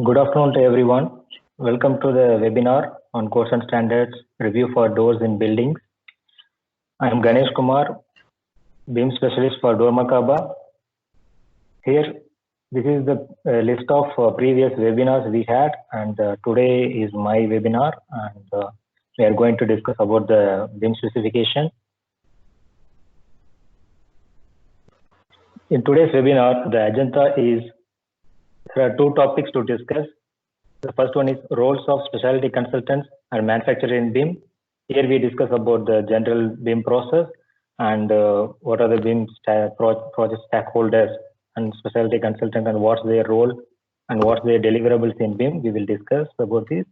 Good afternoon to everyone. Welcome to the webinar on Codes and Standards Review for Doors in Buildings. I am Ganesh Kumar, BIM Specialist for Dormakaba. Here, this is the list of previous webinars we had, and today is my webinar, and we are going to discuss about the BIM specification. In today's webinar, the agenda is there are two topics to discuss. The first one is roles of specialty consultants and manufacturers in BIM. Here we discuss about the general BIM process and what are the BIM project stakeholders and specialty consultant and what's their role and what's their deliverables in BIM. We will discuss about this.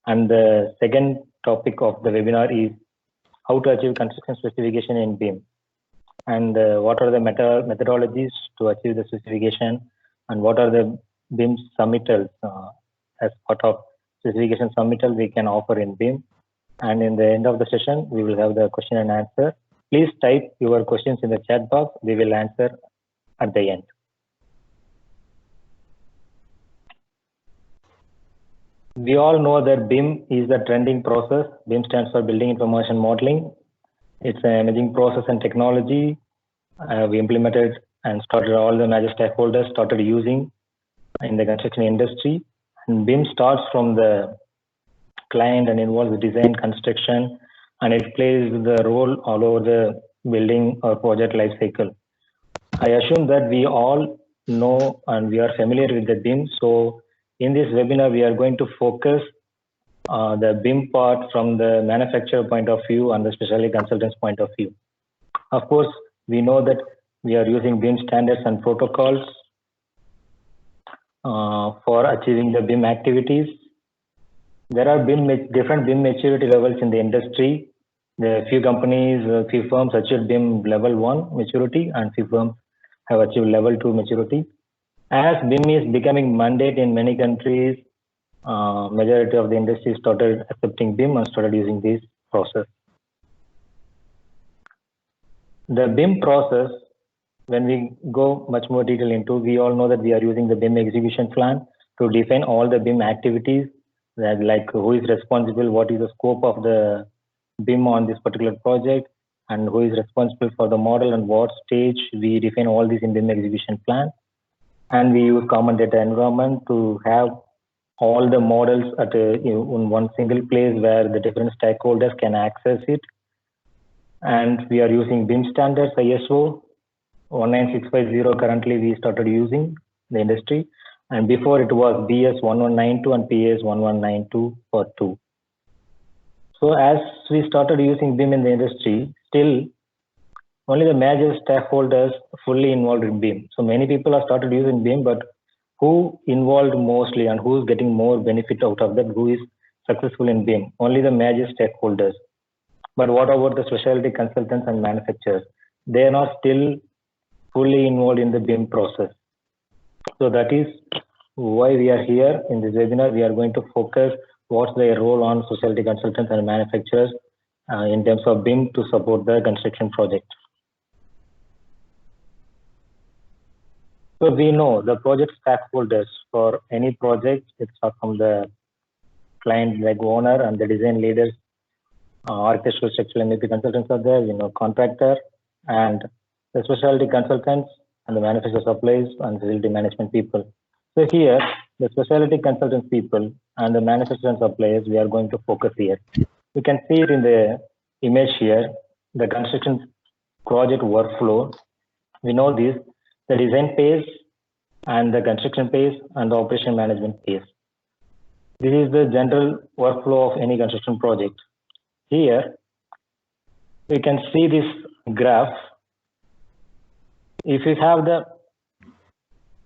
And the second topic of the webinar is how to achieve construction specification in BIM and what are the methodologies to achieve the specification and what are the BIM submittals as part of specification submittal we can offer in BIM. And in the end of the session, we will have the question and answer. Please type your questions in the chat box. We will answer at the end. We all know that BIM is the trending process. BIM stands for Building Information Modeling. It's an emerging process and technology. We implemented and started all the major stakeholders started using in the construction industry. And BIM starts from the client and involves design, construction, and it plays the role all over the building or project life cycle. I assume that we all know and we are familiar with the BIM. So in this webinar, we are going to focus the BIM part from the manufacturer point of view and the specialty consultant's point of view. Of course, we know that we are using BIM standards and protocols for achieving the BIM activities. There are different BIM maturity levels in the industry. The few companies, few firms achieved BIM level 1 maturity and few firms have achieved level 2 maturity. As BIM is becoming mandate in many countries, majority of the industry started accepting BIM and started using this process. The BIM process, when we go much more detail into, we all know that we are using the BIM execution plan to define all the BIM activities, that like who is responsible, what is the scope of the BIM on this particular project, and who is responsible for the model and what stage. We define all this in BIM execution plan. And we use common data environment to have all the models at in one single place where the different stakeholders can access it. And we are using BIM standards, ISO 19650 currently we started using the industry, and before it was BS 1192 and PS 1192 for 2. So as we started using BIM in the industry, still only the major stakeholders fully involved in BIM. So many people have started using BIM, but who involved mostly and who is getting more benefit out of that, who is successful in BIM? Only the major stakeholders. But what about the specialty consultants and manufacturers? They are not still fully involved in the BIM process. So that is why we are here in this webinar. We are going to focus what's their role on specialty consultants and manufacturers in terms of BIM to support the construction project. So we know the project stakeholders for any project, it starts from the client like owner and the design leaders, architectural structural MEP consultants are there, contractor, and the specialty consultants and the manufacturer supplies and facility management people. So here, the specialty consultants people and the manufacturer and suppliers, we are going to focus here. You can see it in the image here, the construction project workflow. We know this, the design phase and the construction phase and the operation management phase. This is the general workflow of any construction project. Here, we can see this graph. If you have the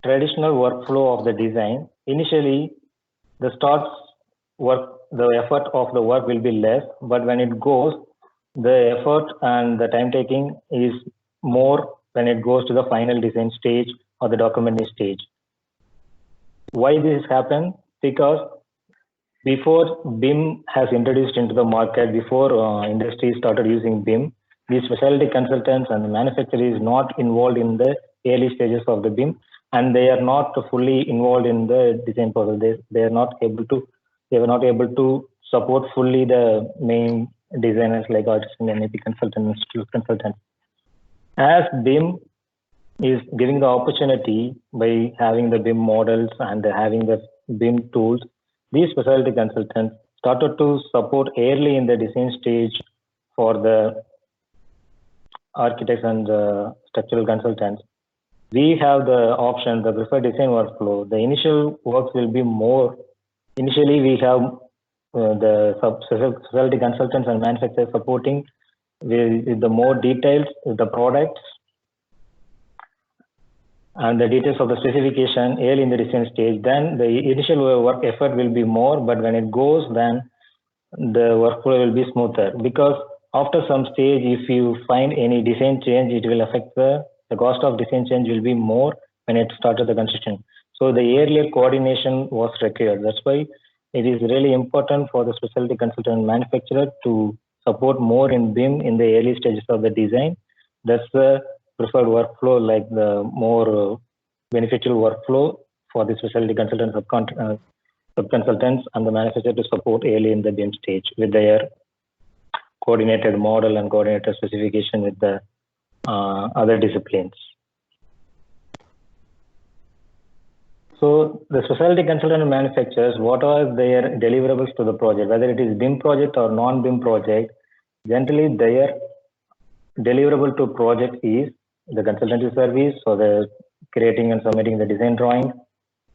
traditional workflow of the design, initially the effort of the work will be less, but when it goes, the effort and the time taking is more when it goes to the final design stage or the documenting stage. Why this happens? Because before BIM has introduced into the market, before industry started using BIM, the specialty consultants and the manufacturer is not involved in the early stages of the BIM, and they are not fully involved in the design process. They are not able to, they were not able to support fully the main designers like artists and MEP consultants, institute consultants. As BIM is giving the opportunity by having the BIM models and having the BIM tools, these specialty consultants started to support early in the design stage for the architects and structural consultants. We have the option, the preferred design workflow. The initial works will be more. Initially, we have the specialty consultants and manufacturers supporting with the more details, the products, and the details of the specification early in the design stage. Then the initial work effort will be more, but when it goes, then the workflow will be smoother, because after some stage, if you find any design change, it will affect the cost of design change will be more when it started the construction. So the earlier coordination was required. That's why it is really important for the specialty consultant manufacturer to support more in BIM in the early stages of the design. That's the preferred workflow, like the more beneficial workflow for the specialty consultant subconsultants and the manufacturer to support early in the BIM stage with their coordinated model and coordinated specification with the other disciplines. So the specialty consultant manufacturers, what are their deliverables to the project, whether it is BIM project or non-BIM project, generally their deliverable to project is the consultancy service, or the creating and submitting the design drawing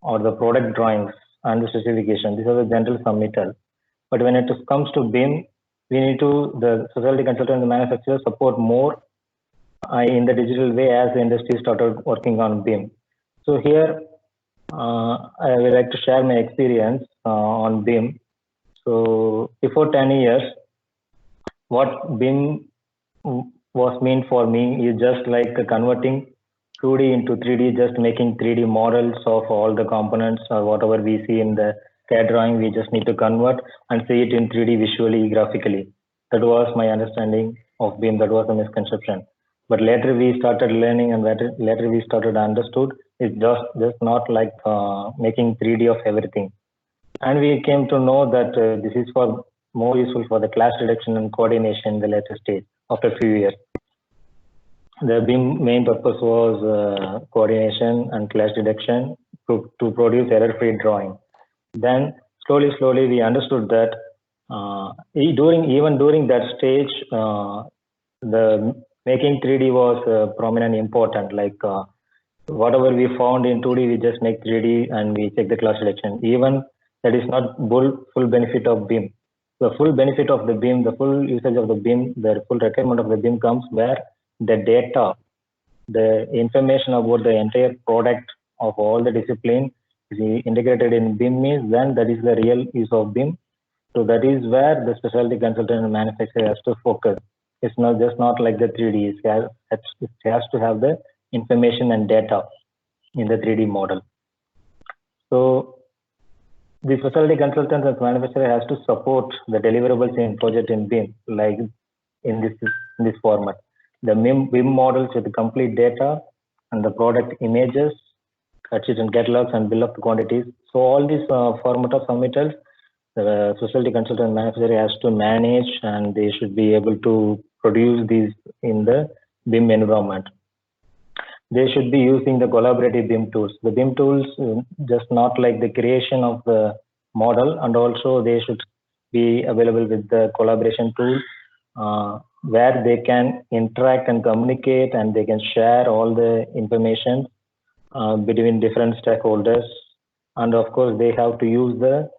or the product drawings and the specification. These are the general submittals. But when it comes to BIM, we need to, the specialty consultant and the manufacturer support more in the digital way as the industry started working on BIM. So here, I would like to share my experience on BIM. So before 10 years, what BIM was meant for me is just like converting 2D into 3D, just making 3D models of all the components or whatever we see in the CAD drawing. We just need to convert and see it in 3D visually, graphically. That was my understanding of BIM. That was a misconception. But later we started learning, and later we started understood it's just not like making 3D of everything. And we came to know that this is for more useful for the clash reduction and coordination in the later stage after a few years. The BIM main purpose was coordination and clash reduction to produce error-free drawing. Then slowly we understood that even during that stage, the making 3D was prominent important. Like whatever we found in 2D, we just make 3D and we check the clash reduction. Even that is not full benefit of BIM. The full benefit of the BIM, the full usage of the BIM, the full requirement of the BIM comes where the data, the information about the entire product of all the discipline is integrated in BIM is, then that is the real use of BIM. So that is where the specialty consultant and manufacturer has to focus. It's not like the 3D. It has to have the information and data in the 3D model. So the specialty consultant and manufacturer has to support the deliverables in project in BIM, like in this format. The BIM models with the complete data and the product images, cut sheets and catalogs, and bill of quantities. So all these format of submittals, the specialty consultant and manufacturer has to manage, and they should be able to produce these in the BIM environment. They should be using the collaborative BIM tools. The BIM tools, just not like the creation of the model, and also they should be available with the collaboration tools where they can interact and communicate, and they can share all the information between different stakeholders. And of course, they have to use the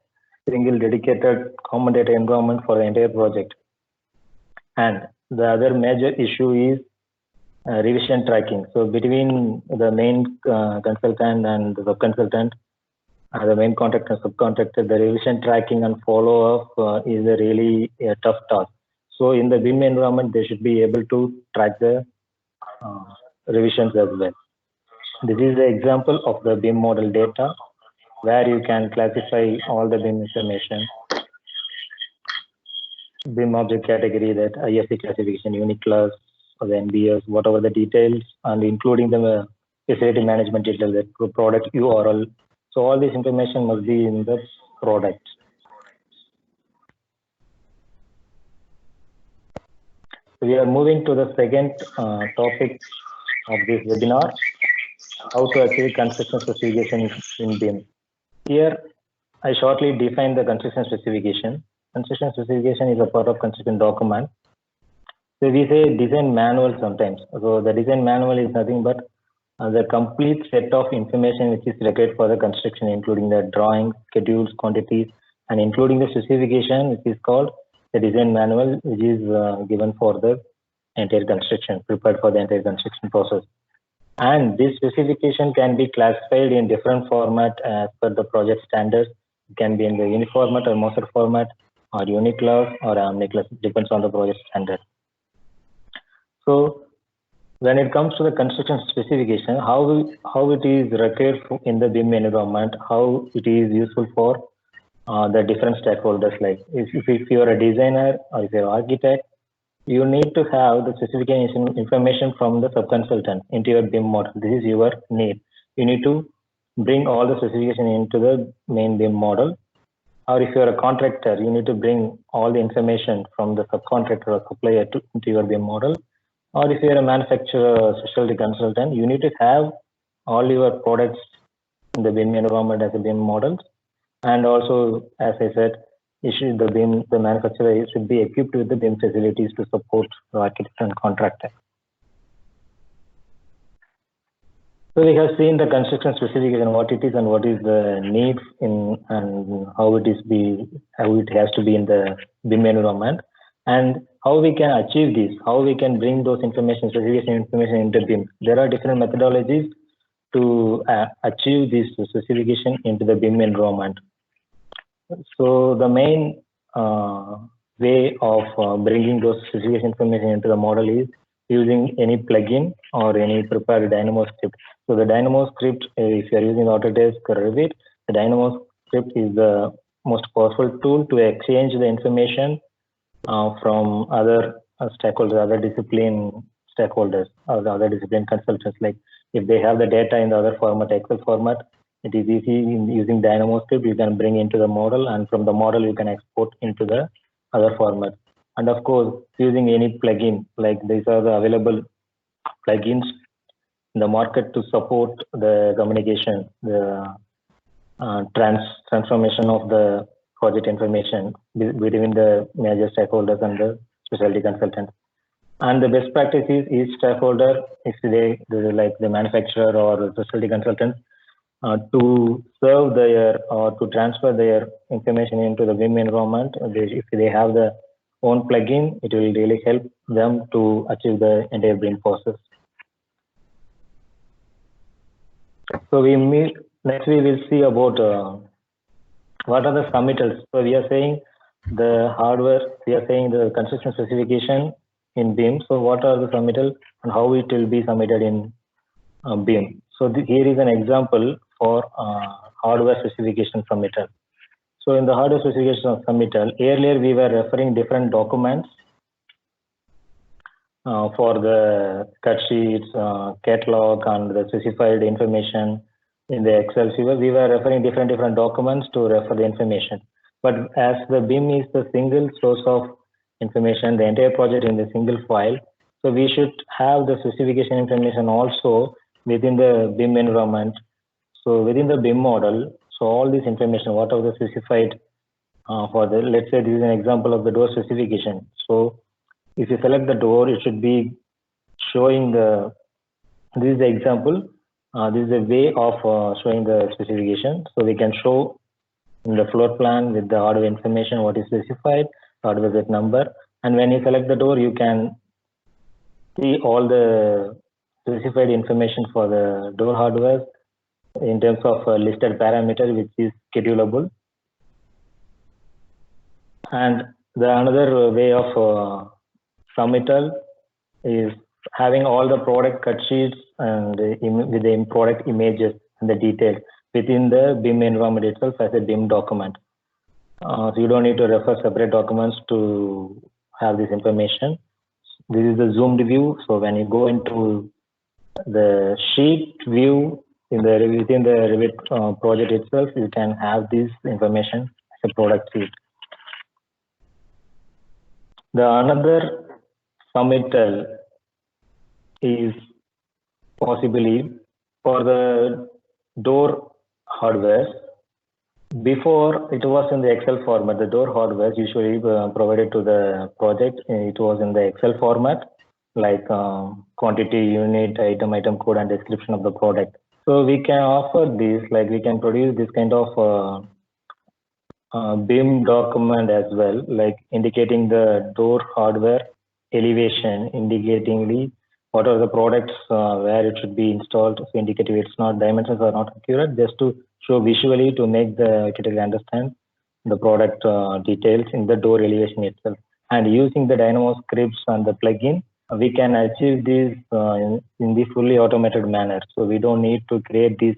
single dedicated common data environment for the entire project. And the other major issue is revision tracking. So between the main consultant and the subconsultant, the main contractor and subcontractor, the revision tracking and follow-up is a really tough task. So in the BIM environment, they should be able to track the revisions as well. This is the example of the BIM model data, where you can classify all the BIM information. BIM object category, that IFC classification, unique class, or the NBS, whatever the details, and including the facility management details, the product URL. So all this information must be in the product. We are moving to the second topic of this webinar, how to achieve construction specification in BIM. Here, I shortly define the construction specification. Construction specification is a part of construction document. So we say design manual sometimes. So the design manual is nothing but the complete set of information which is required for the construction, including the drawings, schedules, quantities, and including the specification, which is called the design manual, which is given for the entire construction, prepared for the entire construction process. And this specification can be classified in different format as per the project standards. It can be in the uniformat or Moser format, or Uniclass or Omniclass, depends on the project standard. So when it comes to the construction specification, how it is required in the BIM environment, how it is useful for the different stakeholders. Like if you are a designer or if you are an architect, you need to have the specification information from the sub-consultant into your BIM model. This is your need. You need to bring all the specification into the main BIM model. Or if you are a contractor, you need to bring all the information from the subcontractor or supplier into your BIM model. Or if you are a manufacturer or specialty consultant, you need to have all your products in the BIM environment as a BIM model. And also, as I said, the manufacturer should be equipped with the BIM facilities to support the architect and contractor. So we have seen the construction specification, what it is and what is the needs in and how it has to be in the BIM environment, and how we can achieve this, how we can bring those specification information into BIM. There are different methodologies to achieve this specification into the BIM environment. So the main way of bringing those specification information into the model is using any plugin or any prepared Dynamo script. So the Dynamo script, if you are using Autodesk or Revit, the Dynamo script is the most powerful tool to exchange the information from other stakeholders, other discipline stakeholders, or the other discipline consultants. Like if they have the data in the other format, Excel format, it is easy using Dynamo script. You can bring into the model, and from the model you can export into the other format. And of course, using any plugin, like these are the available plugins in the market to support the communication, the transformation of the project information between the major stakeholders and the specialty consultant. And the best practice is each stakeholder, if they like the manufacturer or the specialty consultant, to serve their or to transfer their information into the BIM environment. If they have their own plugin, it will really help them to achieve the entire BIM process. So next we will see about what are the submittals. So we are saying the hardware, we are saying the construction specification in BIM. So what are the submittals and how it will be submitted in BIM. So here is an example for hardware specification submittal. So in the hardware specification submittal, earlier we were referring different documents for the cut sheets, catalog, and the specified information in the Excel sheet. We were referring different documents to refer the information. But as the BIM is the single source of information, the entire project in the single file, so we should have the specification information also within the BIM environment. So within the BIM model, so all this information, whatever the specified for the, let's say this is an example of the door specification. So if you select the door, it should be showing the, this is the example, this is a way of showing the specification. So we can show in the floor plan with the hardware information what is specified, hardware with number. And when you select the door, you can see all the specified information for the door hardware in terms of listed parameter, which is schedulable. And the another way of submittal is having all the product cut sheets and with the product images and the details within the BIM environment itself as a BIM document. So you don't need to refer separate documents to have this information. This is the zoomed view. So when you go into the sheet view within the Revit project itself, you can have this information as a product sheet. The another submittal is possibly for the door hardware. Before it was in the Excel format, the door hardware usually provided to the project. It was in the Excel format, like quantity, unit, item code, and description of the product. So we can offer this, like we can produce this kind of BIM document as well, like indicating the door hardware elevation, indicatingly what are the products where it should be installed. So indicative it's not dimensions are not accurate, just to show visually to make the architect understand the product details in the door elevation itself. And using the Dynamo scripts and the plugin, we can achieve this in the fully automated manner. So we don't need to create this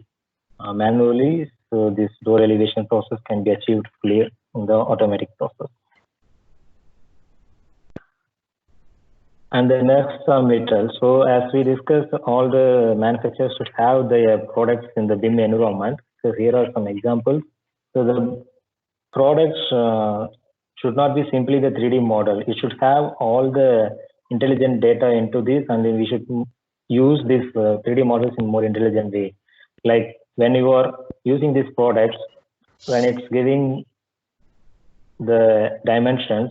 manually. So this door elevation process can be achieved fully in the automatic process. And the next submittal. So as we discussed, all the manufacturers should have their products in the BIM environment. So here are some examples. So the products should not be simply the 3D model. It should have all the intelligent data into this, and then we should use these 3D models in more intelligent way. Like when you are using these products, when it's giving the dimensions,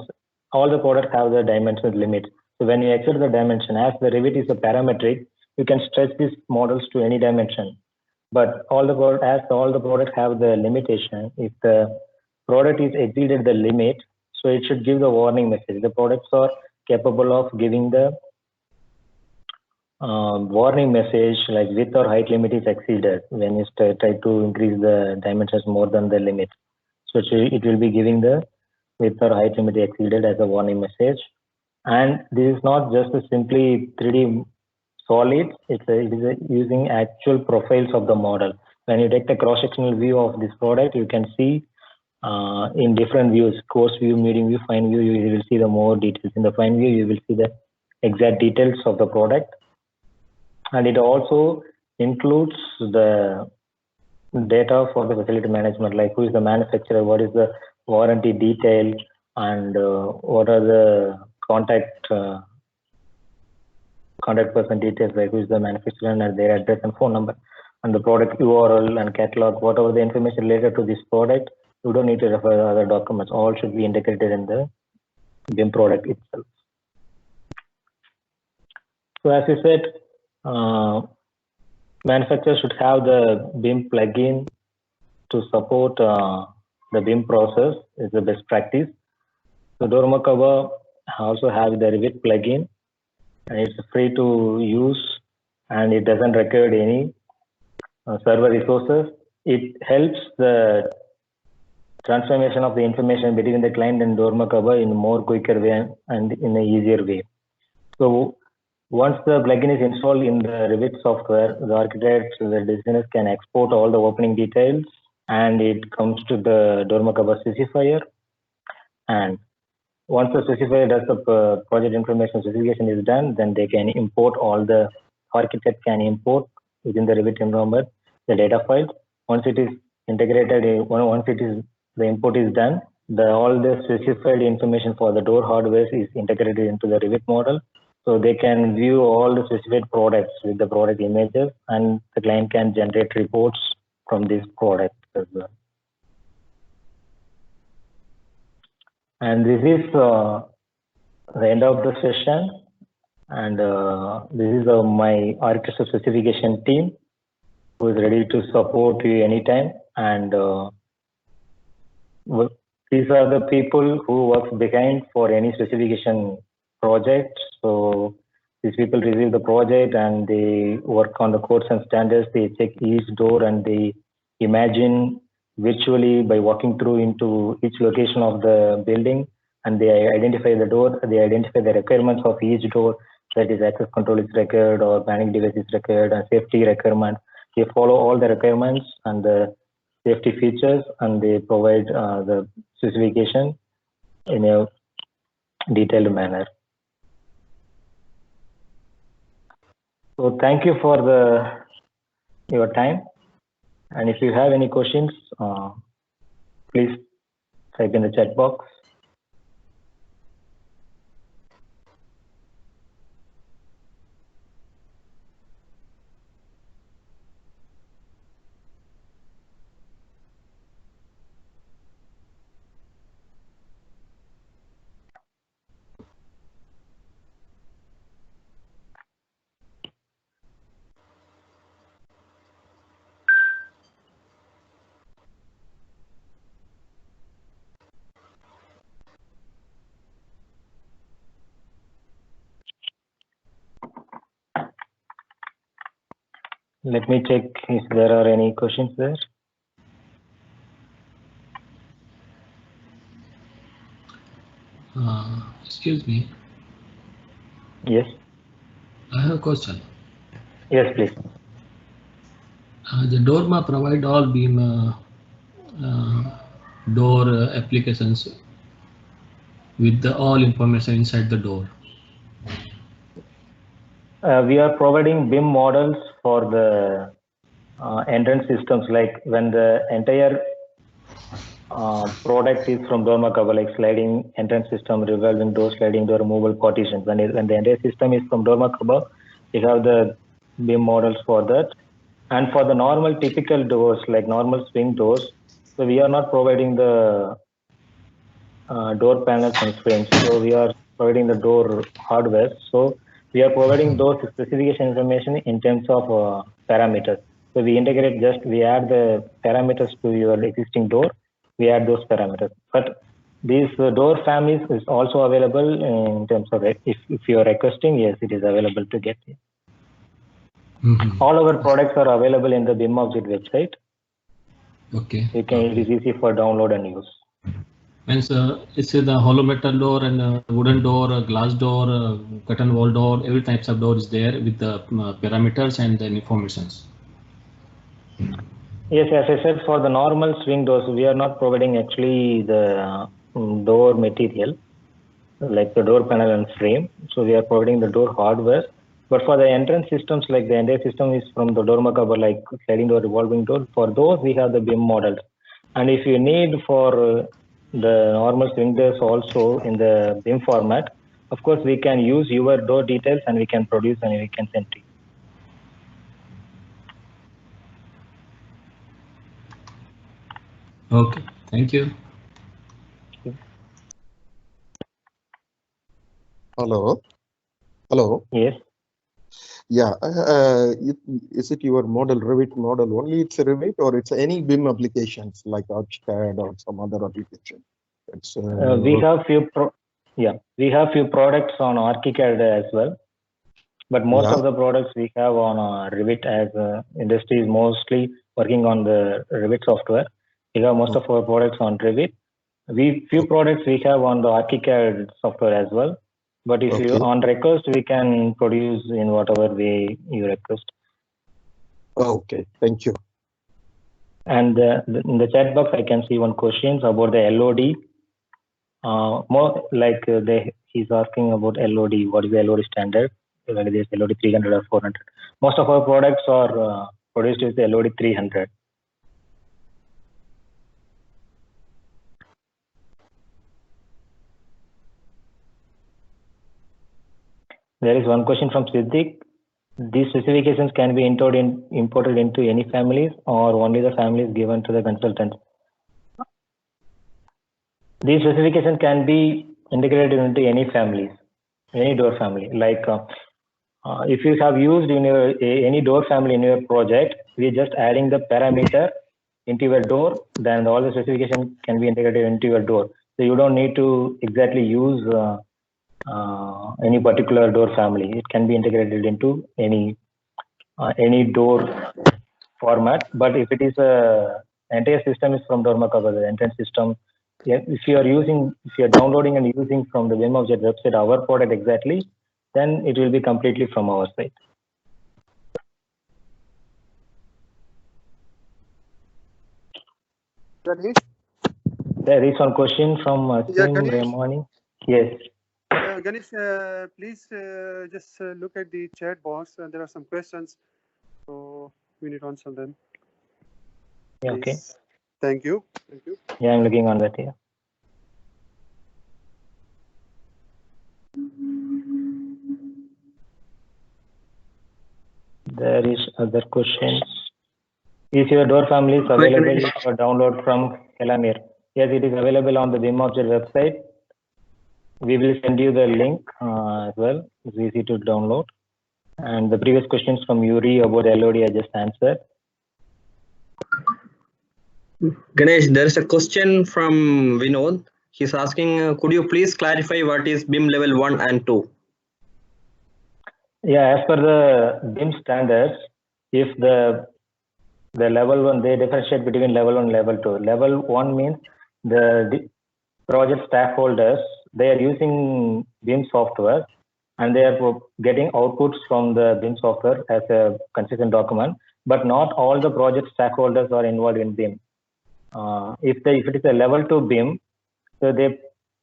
all the products have the dimensions limits. So when you exceed the dimension, as the Revit is a parametric, you can stretch these models to any dimension. But all the products have the limitation. If the product is exceeded the limit, so it should give the warning message. The products are capable of giving the warning message like width or height limit is exceeded when you try to increase the dimensions more than the limit. So it will be giving the width or height limit exceeded as a warning message. And this is not just a simply 3D solid, it is using actual profiles of the model. When you take the cross-sectional view of this product, you can see in different views, coarse view, medium view, fine view, you will see the more details. In the fine view, you will see the exact details of the product. And it also includes the data for the facility management, like who is the manufacturer, what is the warranty detail, and what are the contact person details, like who is the manufacturer and their address and phone number, and the product URL and catalog, whatever the information related to this product. You don't need to refer to other documents. All should be integrated in the BIM product itself. So as I said, manufacturers should have the BIM plugin to support the BIM process. Is the best practice. So Dormakaba also has the Revit plugin, and it's free to use, and it doesn't require any server resources. It helps the transformation of the information between the client and Dormakaba in a more quicker way and in an easier way. So once the plugin is installed in the Revit software, the architects, the designers can export all the opening details, and it comes to the Dormakaba specifier. And once the specifier does the project information specification is done, then they can import all the architect can import within the Revit environment the data files. Once it is integrated, once it is the import is done, all the specified information for the door hardware is integrated into the Revit model. So they can view all the specified products with the product images, and the client can generate reports from this product as well. And this is the end of the session. And this is my architecture specification team who is ready to support you anytime. And these are the people who work behind for any specification project. So these people receive the project and they work on the codes and standards. They check each door and they imagine virtually by walking through into each location of the building, and they identify the door. They identify the requirements of each door, that is access control is required or panic device is required and safety requirements. They follow all the requirements and the safety features, and they provide the specification in a detailed manner. So thank you for your time. And if you have any questions, please type in the chat box. Let me check if there are any questions there. Excuse me. Yes. I have a question. Yes, please. The Dorma provide all beam door applications with all information inside the door. We are providing BIM models for the entrance systems, like when the entire product is from Dormakaba, like sliding entrance system, revolving door, sliding door, movable partitions. When the entire system is from Dormakaba, we have the BIM models for that. And for the normal typical doors, like normal swing doors, so we are not providing the door panels and frames. So we are providing the door hardware. So we are providing those specification information in terms of parameters. So we integrate we add the parameters to your existing door. We add those parameters. But these door families is also available in terms of if you are requesting, yes, it is available to get. All our products are available in the BIMobject website. Okay. It is easy for download and use. Means it's the hollow metal door and wooden door, glass door, curtain wall door, every types of door is there with the parameters and the informations. Yes, as I said, for the normal swing doors, we are not providing actually the door material, like the door panel and frame. So we are providing the door hardware. But for the entrance systems, like the entire system is from the Dormakaba, like sliding door, revolving door. For those, we have the BIM models. And if you need for the normal swing doors also in the BIM format, of course, we can use your door details and we can produce and we can send to you. Okay, thank you. Hello. Hello. Yes. Yeah. Is it your model, Revit model only? It's a Revit or it's any BIM applications like ArchiCAD or some other application? It's, we have few products on ArchiCAD as well, but most of the products we have on Revit, as industry is mostly working on the Revit software. We have most of our products on Revit. Few products we have on the ArchiCAD software as well, but if you on request, we can produce in whatever way you request. Okay, thank you. And in the chat box, I can see one question about the LOD. More like he's asking about LOD. What is the LOD standard? Whether it is LOD 300 or 400. Most of our products are produced with the LOD 300. There is one question from Siddiq. These specifications can be imported into any families or only the families given to the consultant. These specifications can be integrated into any families, any door family. Like if you have used in your any door family in your project, we're just adding the parameter into your door, then all the specifications can be integrated into your door. So you don't need to exactly use any particular door family. It can be integrated into any door format. But if it is entire system is from Dormakaba, the entrance system. If you are downloading and using from the BIMobject website our product exactly, then it will be completely from our site. Ganesh? There is one question from Asim Remani. Yes. Ganesh, please just look at the chat box. There are some questions, so we need to answer them. Yeah, okay. Please. Thank you. Thank you. Yeah, I'm looking on that here. There is other questions. Is your door family available for download from Elamir? Yes, it is available on the BIMobject website. We will send you the link as well. It's easy to download. And the previous questions from Yuri about LOD I just answered. Ganesh, there is a question from Vinod. He's asking, could you please clarify what is BIM level 1 and 2? Yeah, as per the BIM standards, if the level 1, they differentiate between level 1 and level 2. Level 1 means the project stakeholders, they are using BIM software and they are getting outputs from the BIM software as a consistent document, but not all the project stakeholders are involved in BIM. If it is a level 2 BIM, so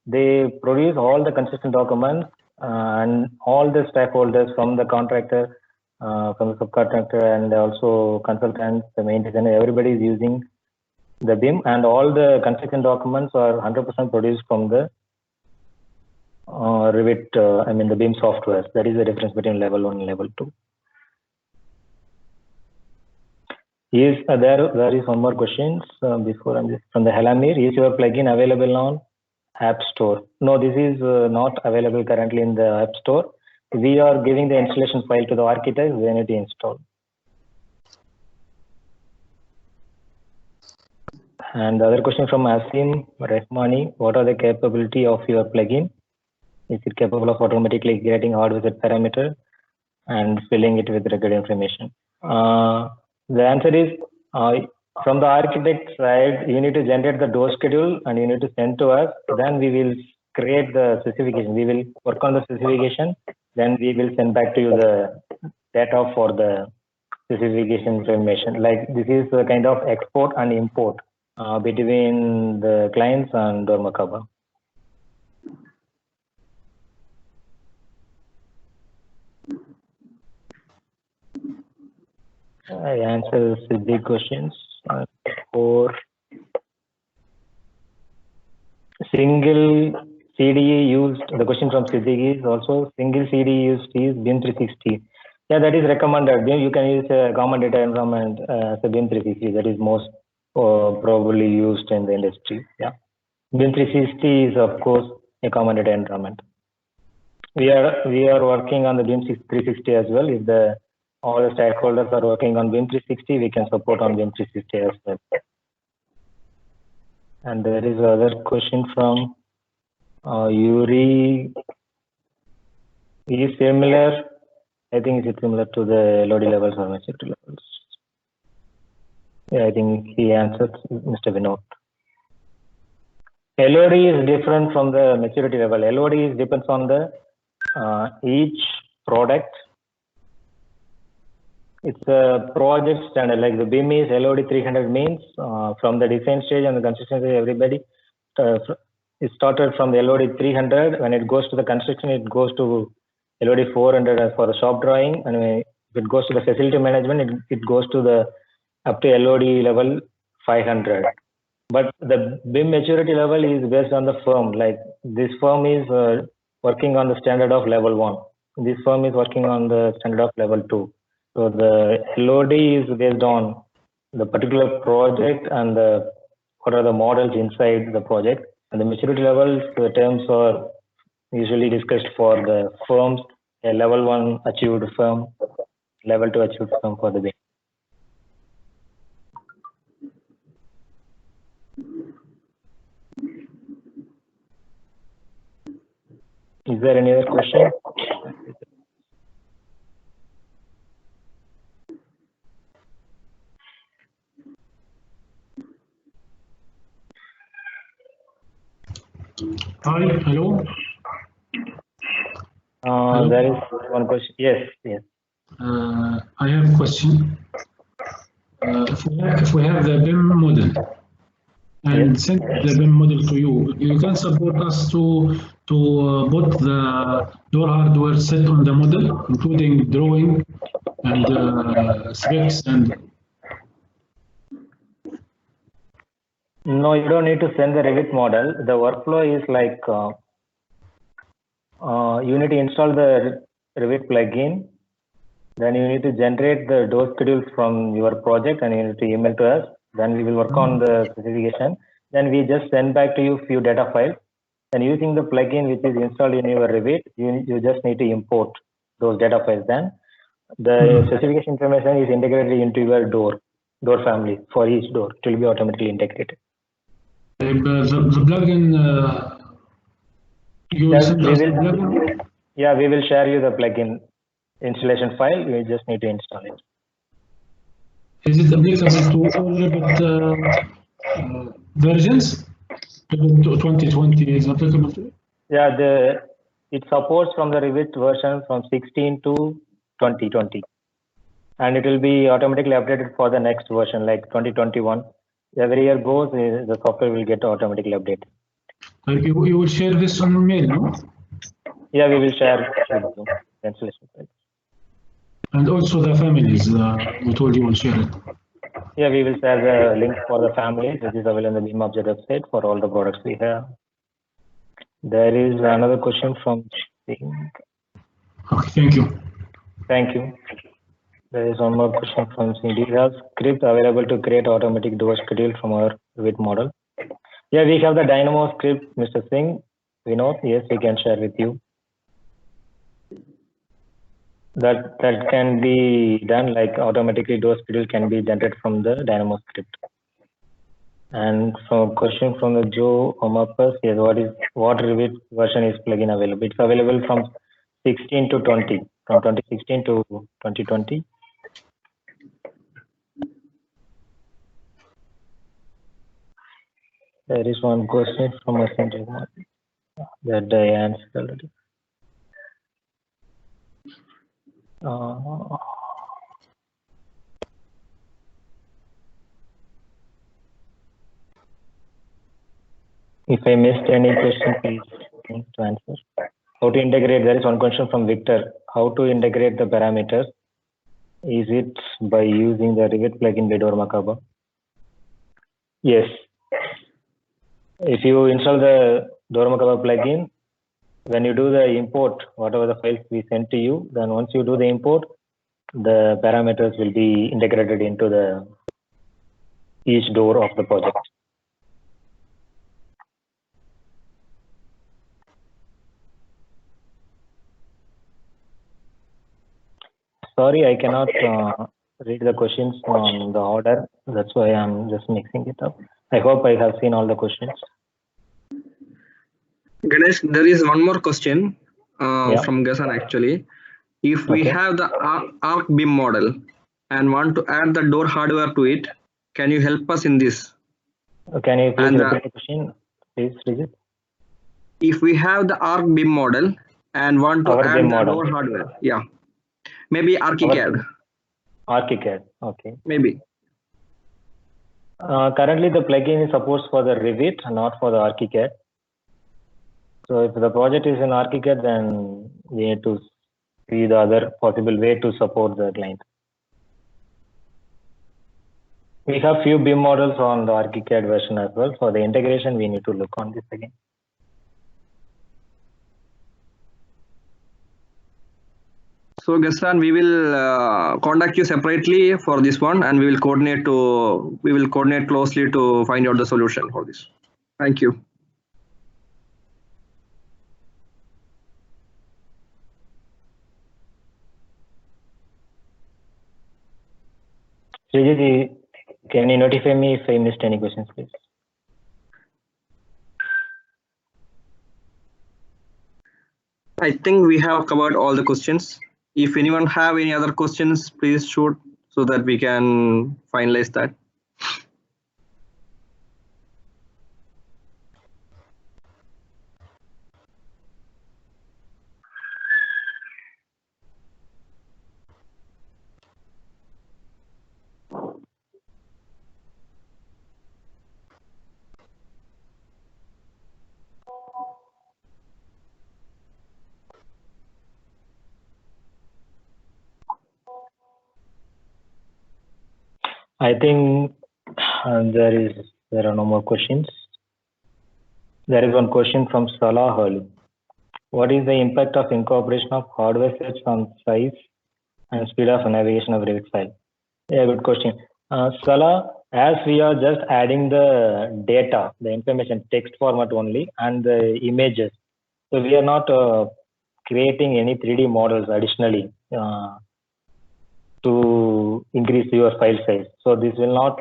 they produce all the consistent documents and all the stakeholders from the contractor, from the subcontractor, and also consultants, the main designer, everybody is using the BIM, and all the construction documents are 100% produced from the Revit, the BIM software. That is the difference between level 1 and level 2. There is one more question before I'm just from the Elamir. Is your plugin available on App Store? No, this is not available currently in the App Store. We are giving the installation file to the architect. They need to install. And the other question from Asim Rahmani: what are the capability of your plugin? Is it capable of automatically getting hard visit parameter and filling it with record information? The answer is, from the architect side, you need to generate the door schedule and you need to send to us. Then we will create the specification. We will work on the specification. Then we will send back to you the data for the specification information. Like this is a kind of export and import between the clients and Dormakaba. I answer the questions. For single CDE used, the question from Siddiq is also single CDE used is BIM 360. Yeah, that is recommended. You can use a common data environment as a BIM 360. That is most probably used in the industry. Yeah, BIM 360 is of course a common data environment. We are working on the BIM 360 as well. If all the stakeholders are working on BIM 360, we can support on BIM 360 as well. And there is another question from Yuri. Is similar? I think it's similar to the LOD levels or maturity levels. Yeah, I think he answered, Mr. Vinod. LOD is different from the maturity level. LOD depends on the each product. It's a project standard, like the BIM is LOD 300 means from the design stage and the construction stage, everybody it started from the LOD 300. When it goes to the construction, it goes to LOD 400 as for the shop drawing, and if it goes to the facility management, it goes to the up to LOD level 500. But the BIM maturity level is based on the firm. Like this firm is working on the standard of level 1. This firm is working on the standard of level 2. So the LOD is based on the particular project and what are the models inside the project. And the maturity levels, the terms are usually discussed for the firms, a level 1 achieved firm, level 2 achieved firm for the BIM. Is there any other question? Hi, hello. There is one question. Yes. I have a question. If we have the BIM model and Yes. send the BIM model to you. You can support us to put the door hardware set on the model, including drawing and specs and. No, you don't need to send the Revit model. The workflow is like you need to install the Revit plugin. Then you need to generate the door schedules from your project and you need to email to us. Then we will work on the specification. Then we just send back to you few data files. And using the plugin which is installed in your Revit, you just need to import those data files. Then the specification information is integrated into your door family for each door. It will be automatically integrated. The plugin, you will Yes, send us the plugin? Yeah, we will share you the plugin installation file. You just need to install it. Is it applicable to all Revit versions? Revit 2020 is applicable to it? Yeah, it supports from the Revit version from 16 to 2020. And it will be automatically updated for the next version, like 2021. Every year goes, the software will get automatically updated. You will share this on mail, no? Yeah, we will share with you the installation file. And also the families, we told you will share it. Yeah, we will share the link for the families, which is available on the BIMobject website for all the products we have. There is another question from Singh. Okay, thank you. Thank you. There is one more question from Singh. Do you have script available to create automatic door schedule from our Revit model? Yeah, we have the Dynamo script, Mr. Singh. We know, yes, we can share with you. That can be done like automatically door schedule can be generated from the Dynamo script. And so question from the Joe Omapas, yes, what Revit version is plugin available? It's available from 16 to 20, from 2016 to 2020. There is one question from Asim Rahman that I answered already. If I missed any question, please to answer. How to integrate? There is one question from Victor. How to integrate the parameters? Is it by using the Revit plugin by Dormakaba? Yes. If you install the Dormakaba plugin, when you do the import, whatever the files we send to you, then once you do the import, the parameters will be integrated into each door of the project. Sorry, I cannot read the questions on the order. That's why I'm just mixing it up. I hope I have seen all the questions. Ganesh, there is one more question from Gasan actually. If we have the Arc BIM model and want to add the door hardware to it, can you help us in this? Can you please repeat the question, please, Rijit? If we have the Arc BIM model and want to add the door hardware, yeah, maybe ArchiCAD. ArchiCAD, okay. Maybe. Currently, the plugin is supports for the Revit, not for the ArchiCAD. So if the project is in ArchiCAD, then we need to see the other possible way to support the client. We have few BIM models on the ArchiCAD version as well. For the integration, we need to look on this again. So Gaston, we will contact you separately for this one, and we will coordinate closely to find out the solution for this. Thank you. Srijit, can you notify me if I missed any questions, please? I think we have covered all the questions. If anyone have any other questions, please shoot so that we can finalize that. I think there are no more questions. There is one question from Salah Hurley. What is the impact of incorporation of hardware sets on size and speed of navigation of Revit file? Yeah, good question. Salah, as we are just adding the data, the information text format only and the images. So we are not creating any 3D models additionally to increase your file size. So this will not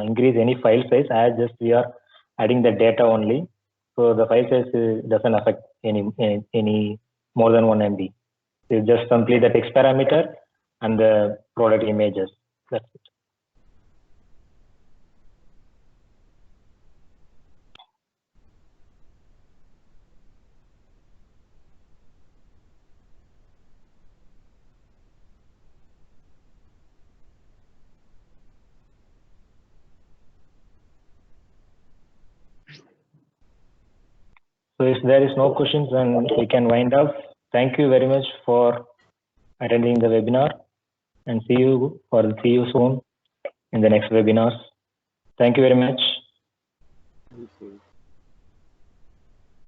increase any file size as just we are adding the data only. So the file size doesn't affect any more than 1 MB. It's just simply the text parameter and the product images. That's it. So if there is no questions, then we can wind up. Thank you very much for attending the webinar, and see you soon in the next webinars. Thank you very much. Thank you.